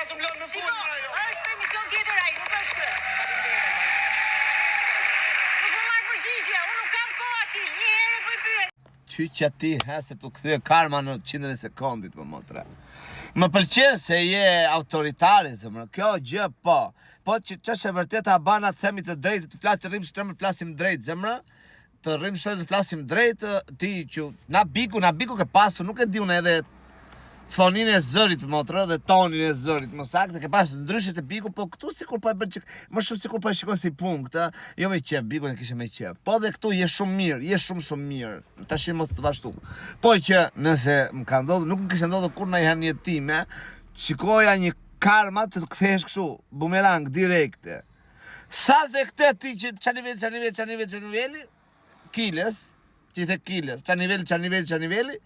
të mlon në fund ajo. Është emision tjetër ai, nuk është ky. Nuk më marr përgjigje, unë nuk kam kohë aty. Një herë po i pyet. Qyqja ti, se tu kthye karma në 100 e sekondit, më motra. Më pëlqen se je autoritare, zemra. Kjo gjë po. Po që është e vërteta bana të themi të drejtë, të flas të rrim shtremë, flasim drejt, zemra. Të rrim shtremë, të flasim drejt, ti që na biku ke pasur, nuk e di unë edhe thonin e zërit motra dhe tonin e zërit më saktë ke pas ndryshe të biku, po këtu sikur po e bën çik më shumë sikur po e shikon si punë këtë, jo me qef, bikun e kishe me qef. Po dhe këtu je shumë mirë, je shumë mirë. Tash mos të vazhdu. Po që nëse më ka ndodhur, nuk më kishte ndodhur kur në herë në jetë time, shikoja një karma të kthesh kështu, bumerang direkte. Sa dhe këtë ti që çaniveli, kiles, që i the kiles, çaniveli,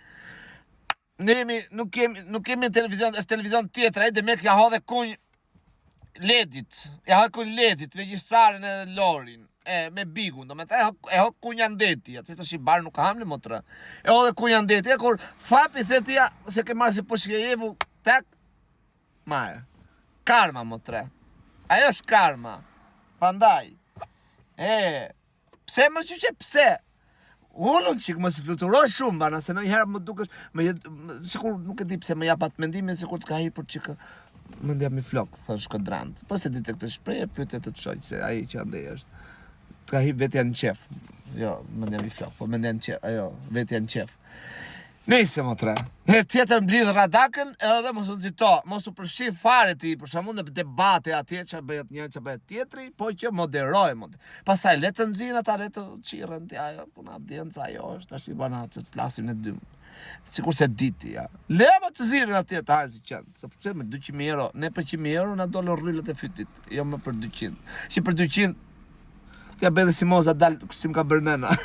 ne nuk kemi televizion, është televizion tjetër, ai demek ja hodhe kunj ledit, me gjisaren e lorin, me bigun, do me ta e ho kunja ndeti, atë të shi barë nuk ka hamle motra, e hodhe kunja ndeti, kur fapi thetia, se ke marrë si po shkejevu, tak, maja, karma motra, ajo është karma, pandaj, pse më qyqe, pse? Ullën qikë më si fluturoj shumë, bana, se në njëherë më dukesh, sikur nuk e di pse më japat mendimin, sikur të ka hi për qikë, më ndja mi flok, thënë shkodrant. Po se di të këtë shpreje, pyete të të shojtë, se aji që andej është, të ka hi vetja në qef. Jo, më ndja mi flok, po më ndja në qef, ajo, vetja në qef. Nejse, motre, her tjetër mblidh radakën, edhe mos u nxito, mos u përfshi fare ti, për shkakun në debate atje, që bëhet njëri, që bëhet tjetri, po që moderoj, pastaj le të nxjin ata, le të çirren ti ajo, puna audienca ajo është, tash i bana të flasim ne dy. Sikur se diti, ja. Le më të zirin atje të hajë si qënë, se përse me 200.000 euro, ne për 100.000 euro na dolën rryllet e fytit, jo më për 200. Që për 200, t'ja bëhe dhe si moza dalë, kështim ka bërë nëna.